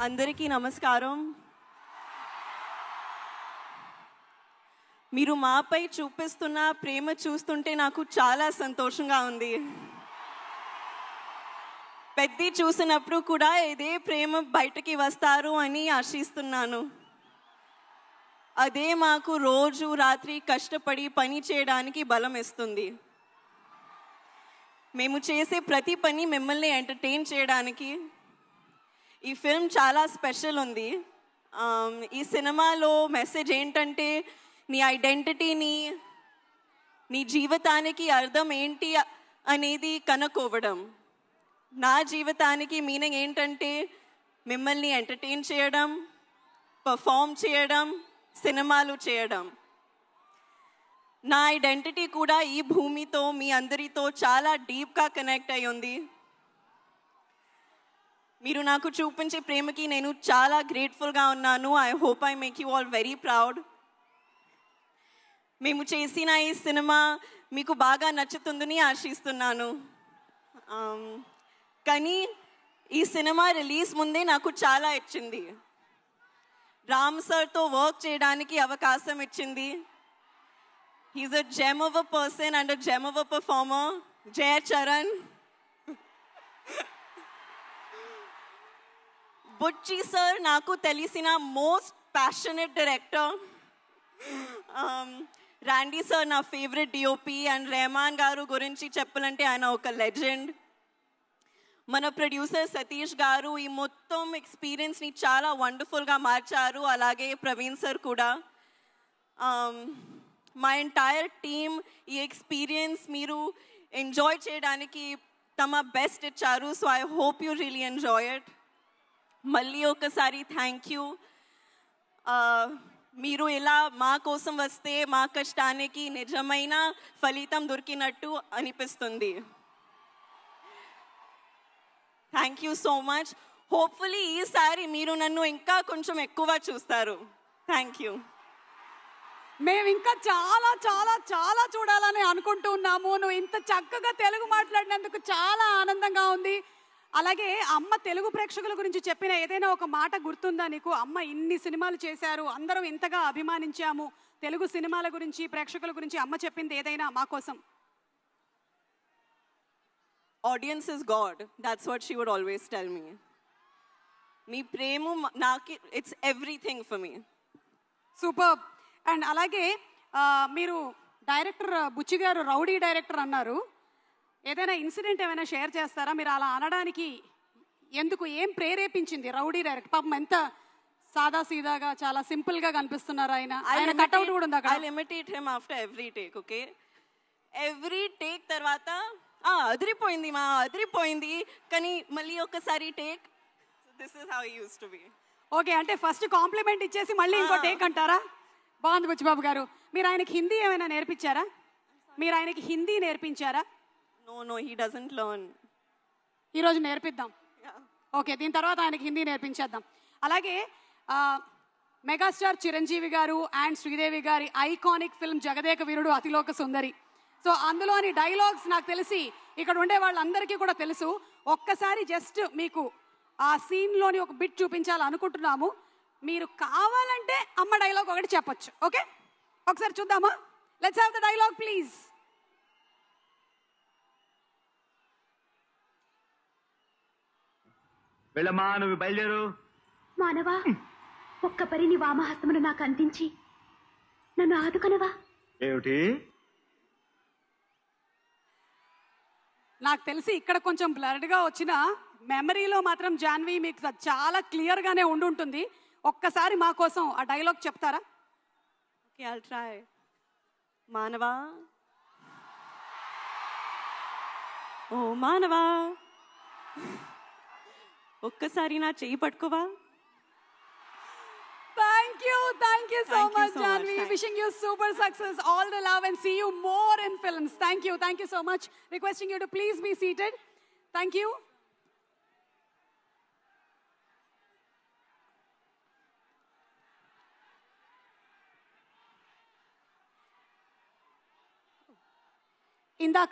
అందరికీ నమస్కారం. మీరు మాపై చూపిస్తున్న ప్రేమ చూస్తుంటే నాకు చాలా సంతోషంగా ఉంది. పెద్ది చూసినప్పుడు కూడా ఇదే ప్రేమ బయటికి వస్తారు అని ఆశిస్తున్నాను. అదే మాకు రోజు రాత్రి కష్టపడి పని చేయడానికి బలం ఇస్తుంది. మేము చేసే ప్రతి పని మిమ్మల్ని ఎంటర్టైన్ చేయడానికి. ఈ ఫిల్మ్ చాలా స్పెషల్ ఉంది. ఈ సినిమాలో మెసేజ్ ఏంటంటే నీ ఐడెంటిటీని, నీ జీవితానికి అర్థం ఏంటి అనేది కనుక్కోవడం. నా జీవితానికి మీనింగ్ ఏంటంటే మిమ్మల్ని ఎంటర్టైన్ చేయడం, పర్ఫామ్ చేయడం, సినిమాలు చేయడం. నా ఐడెంటిటీ కూడా ఈ భూమితో, మీ అందరితో చాలా డీప్గా కనెక్ట్ అయి ఉంది. మీరు నాకు చూపించే ప్రేమకి నేను చాలా గ్రేట్ఫుల్గా ఉన్నాను. I hope I make you all very proud. మేము చేసిన ఈ సినిమా మీకు బాగా నచ్చుతుందని ఆశిస్తున్నాను. కానీ ఈ సినిమా రిలీజ్ ముందే నాకు చాలా ఇచ్చింది. రామ్ సార్తో వర్క్ చేయడానికి అవకాశం ఇచ్చింది. He's a gem of a person and a gem of a performer. Jaya Charan. Buchi sir నాకు తెలిసిన most passionate director. Randy sir నా ఫేవరెట్ డిఓపి. అండ్ రెహమాన్ గారు గురించి చెప్పాలంటే ఆయన ఒక లెజెండ్. మన ప్రొడ్యూసర్ సతీష్ గారు ఈ మొత్తం ఎక్స్పీరియన్స్ని చాలా వండర్ఫుల్గా మార్చారు. అలాగే ప్రవీణ్ సార్ కూడా. మా ఎంటైర్ టీమ్ ఈ ఎక్స్పీరియన్స్ మీరు ఎంజాయ్ చేయడానికి తమ బెస్ట్ ఇచ్చారు. So I hope you really enjoy it. మళ్ళీ ఒకసారి థ్యాంక్ యూ. మీరు ఇలా మా కోసం వస్తే మా కష్టానికి నిజమైన ఫలితం దొరికినట్టు అనిపిస్తుంది. Thank you so much. Hopefully ఈసారి మీరు నన్ను ఇంకా కొంచెం ఎక్కువ చూస్తారు. Thank you. మేము ఇంకా చాలా చాలా చాలా చూడాలని అనుకుంటూ ఉన్నాము. నువ్వు ఇంత చక్కగా తెలుగు మాట్లాడినందుకు చాలా ఆనందంగా ఉంది. అలాగే అమ్మ తెలుగు ప్రేక్షకుల గురించి చెప్పిన ఏదైనా ఒక మాట గుర్తుందా నీకు? అమ్మ ఇన్ని సినిమాలు చేశారు, అందరం ఇంతగా అభిమానించాము, తెలుగు సినిమాల గురించి, ప్రేక్షకుల గురించి అమ్మ చెప్పింది ఏదైనా మా కోసం? Audience is God. That's what she would always tell me. మీ ప్రేమ నాకు it's everything for me. Super. And అలాగే మీరు డైరెక్టర్ బుచ్చి గారు రౌడీ డైరెక్టర్ అన్నారు. ఏదైనా ఇన్సిడెంట్ ఏమైనా షేర్ చేస్తారా? మీరు అలా అనడానికి ఎందుకు, ఏం ప్రేరేపించింది? రౌడీ డైరెక్టర్ పాపం ఎంత సాదా సీదాగా చాలా సింపుల్ గా కనిపిస్తున్నారు. ఆయన కట్అవుట్ కూడా ఉంది అక్కడ. I'll imitate him after every take, okay? Every take తర్వాత అదిరిపోయింది మా అదిరిపోయింది, కానీ మళ్ళీ ఒకసారి take. This is how he used to be. Okay, అంటే ఫస్ట్ కాంప్లిమెంట్ ఇచ్చేసి మళ్ళీ ఇంకో టేక్ అంటారా? బాగుంది బుచ్చిబాబు గారు. మీరు ఆయనకి హిందీ ఏమైనా నేర్పించారా? మీరు ఆయనకి Hindi నేర్పించారా? No, he doesn't learn. ఈరోజు నేర్పిద్దాం. ఓకే, దీని తర్వాత ఆయనకి హిందీ నేర్పించేద్దాం. అలాగే మెగాస్టార్ చిరంజీవి గారు అండ్ శ్రీదేవి గారి iconic film Jagadeka Veerudu Athiloka Sundari. So అందులోని డైలాగ్స్ నాకు తెలిసి ఇక్కడ ఉండే వాళ్ళందరికీ కూడా తెలుసు. ఒక్కసారి జస్ట్ మీకు ఆ సీన్లోని ఒక బిట్ చూపించాలనుకుంటున్నాము. మీరు కావాలంటే అమ్మ డైలాగ్ ఒకటి చెప్పొచ్చు. ఓకే, ఒకసారి చూద్దామా? Let's have the dialogue please. వెళ్ళమ్మా, నువ్వు బయలుదేరు. మానవా, ఒక్క పరిని వామహస్తమును నాకు అందించి నన్ను ఆదుకనవా? ఏమిటి? నాకు తెలిసి ఇక్కడ కొంచెం బ్లర్డ్గా వచ్చిన మెమరీలో మాత్రం జాన్వి మీకు చాలా క్లియర్గానే ఉండుంటుంది. ఒక్కసారి మా కోసం ఆ డైలాగ్ చెప్తారా? Okay, I'll try. మానవా, ఓ మానవా, ఒక్కసారి నా చెయ్యి పట్టుకోవా? Thank you so much, Janvi. Wishing you super success, all the love, and see you more in films. Thank you so much. Requesting you to please be seated. Thank you. ఇందాక